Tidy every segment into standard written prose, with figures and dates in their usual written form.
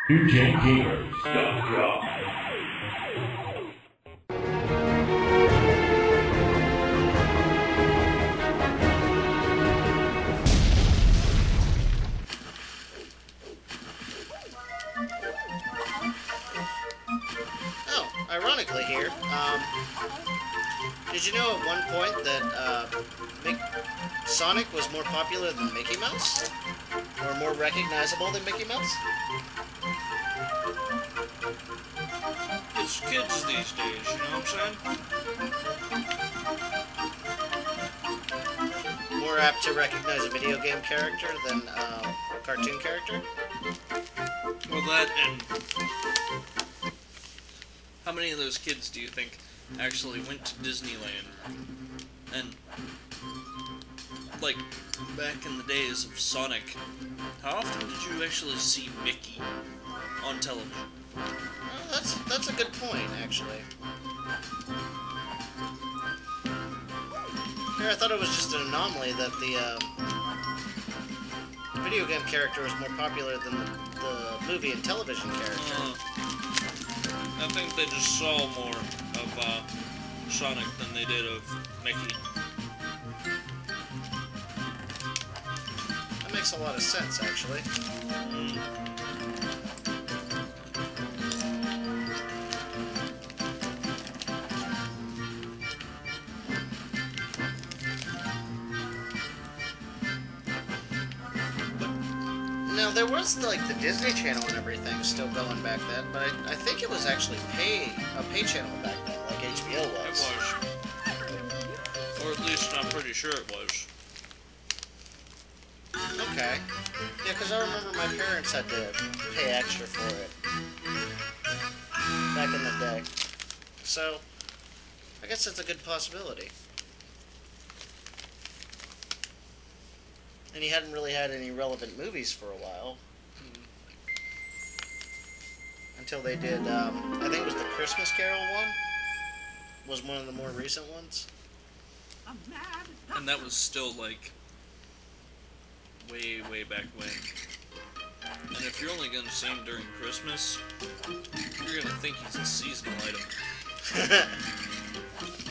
NewGenGamers.com. Oh, ironically here, did you know at one point that Sonic was more popular than Mickey Mouse? Or more recognizable than Mickey Mouse? It's kids these days, you know what I'm saying? More apt to recognize a video game character than a cartoon character? Well, that and how many of those kids do you think actually went to Disneyland? And, like, back in the days of Sonic, how often did you actually see Mickey on television? Well, that's a good point, actually. Here, I thought it was just an anomaly that the video game character was more popular than the movie and television character. I think they just saw more of Sonic than they did of Mickey. That makes a lot of sense, actually. Now, there was, like, the Disney Channel and everything still going back then, but I think it was actually a pay channel back then, like HBO was. It was. Or at least I'm pretty sure it was. Okay. Yeah, because I remember my parents had to pay extra for it back in the day. So, I guess that's a good possibility. And he hadn't really had any relevant movies for a while. Until they did, I think it was the Christmas Carol one. Was one of the more recent ones. And that was still, like, way, way back when. And if you're only going to see him during Christmas, you're going to think he's a seasonal item.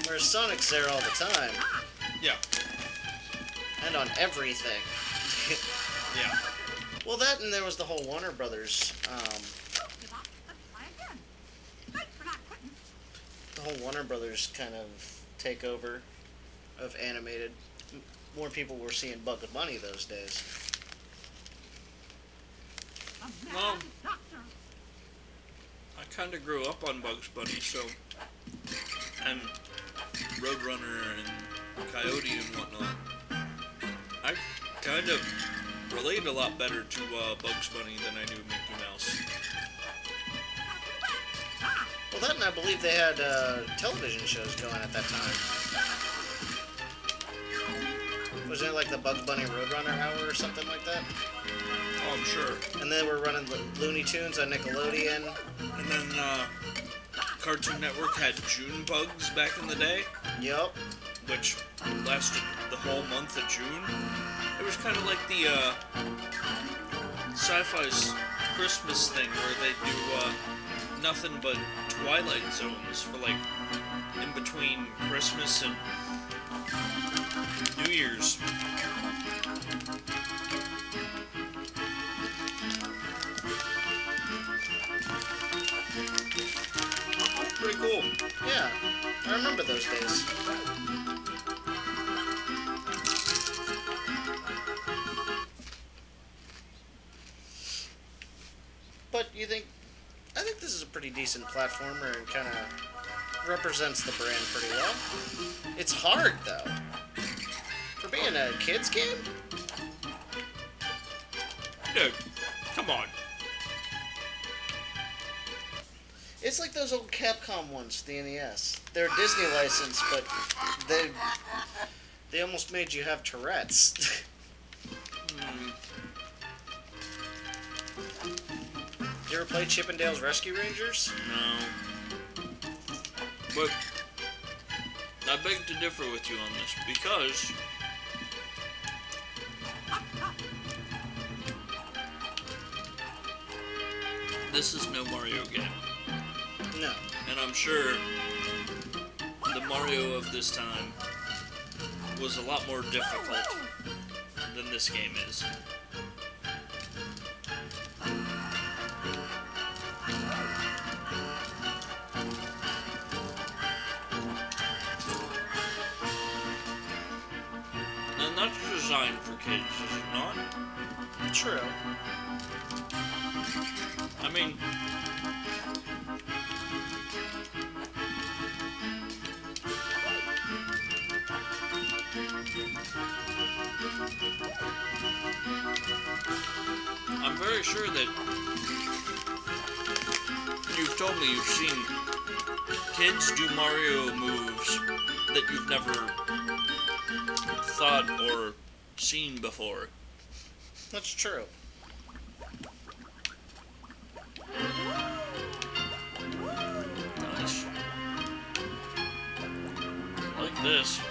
Whereas Sonic's there all the time. Yeah. And on everything. Yeah. Well, that and there was the whole Warner Brothers, the whole Warner Brothers kind of takeover of animated. More people were seeing Bugs Bunny those days. Well, I kind of grew up on Bugs Bunny, so, and Roadrunner and Coyote and whatnot. I kind of relate a lot better to Bugs Bunny than I do Mickey Mouse. Well, that and I believe they had television shows going at that time. Wasn't it like the Bugs Bunny Roadrunner Hour or something like that? Oh, I'm sure. And they were running Looney Tunes on Nickelodeon. And then Cartoon Network had June Bugs back in the day. Yup. Which lasted the whole month of June. It was kind of like the Sci-Fi's Christmas thing where they do nothing but Twilight Zones for like in between Christmas and New Year's. Pretty cool. Yeah, I remember those days. But I think this is a pretty decent platformer and kind of represents the brand pretty well. It's hard, though. For being a kid's game? Dude, come on. It's like those old Capcom ones, the NES. They're Disney licensed, but they almost made you have Tourette's. Did you ever play Chip 'n Dale's Rescue Rangers? No. But I beg to differ with you on this because this is no Mario game. No. And I'm sure the Mario of this time was a lot more difficult than this game is. And that's designed for kids, is it not? True. I mean, I'm very sure that you've told me you've seen kids do Mario moves that you've never thought or seen before. That's true. Nice. I like this.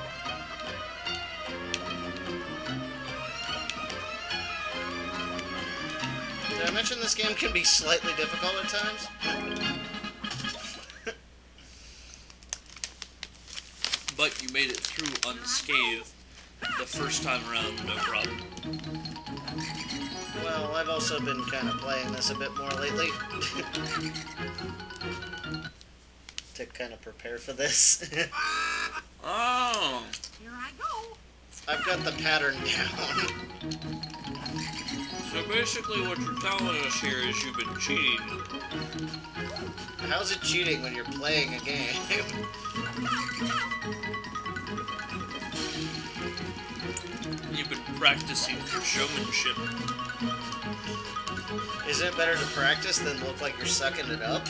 Did I mention this game can be slightly difficult at times? But you made it through unscathed the first time around, no problem. Well, I've also been kind of playing this a bit more lately. To kind of prepare for this. Oh! Here I go. I've got the pattern down. So basically what you're telling us here is you've been cheating. How's it cheating when you're playing a game? You've been practicing for showmanship. Isn't it better to practice than look like you're sucking it up?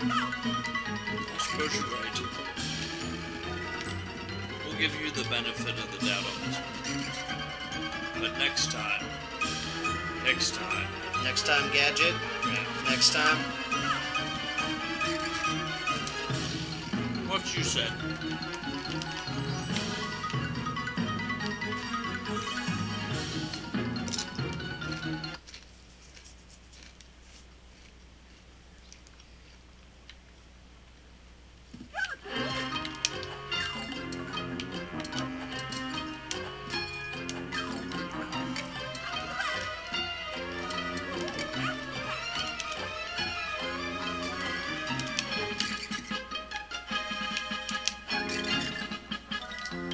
I suppose you're right. We'll give you the benefit of the doubt on this one. But next time. Next time, Gadget. Next time. What you said.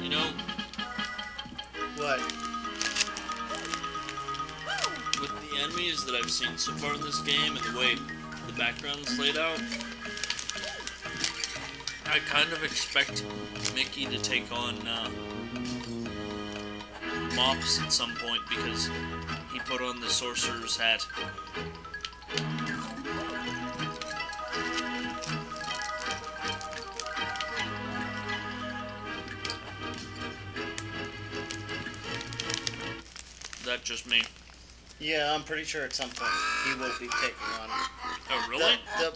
You know, What? with the enemies that I've seen so far in this game and the way the background's laid out, I kind of expect Mickey to take on Mops at some point because he put on the sorcerer's hat. Is that just me? Yeah, I'm pretty sure at some point he will be taking on. Oh, really?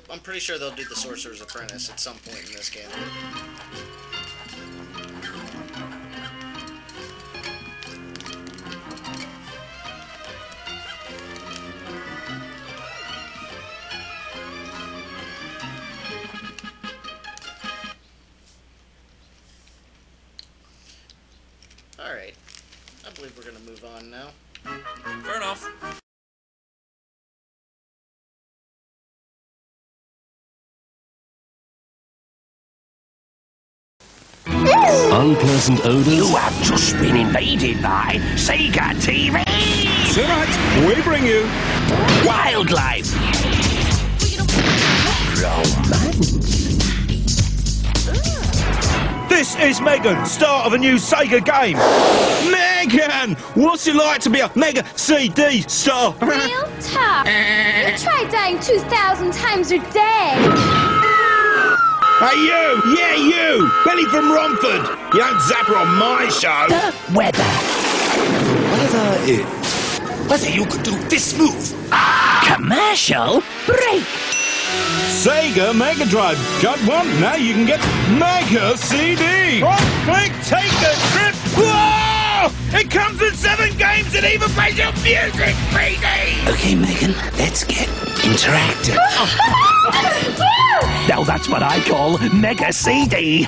I'm pretty sure they'll do the Sorcerer's Apprentice at some point in this game. Alright. I believe we're going to move on now. Fair enough. Unpleasant odors. You have just been invaded by Sega TV! Tonight, we bring you Wildlife! Romance! This is Megan, start of a new Sega game. Megan! What's it like to be a Mega CD star? Real tough. You try dying 2,000 times a day. Hey you! Yeah you! Benny from Romford! You don't zap her on my show! The weather. Weather is. Whether you could do this move. Commercial break. Sega Mega Drive. Got one? Now you can get Mega CD. Right click, take a trip. Whoa! Oh, it comes with 7 games and even plays your music, 3D! Okay, Megan, let's get interactive. Now that's what I call Mega CD.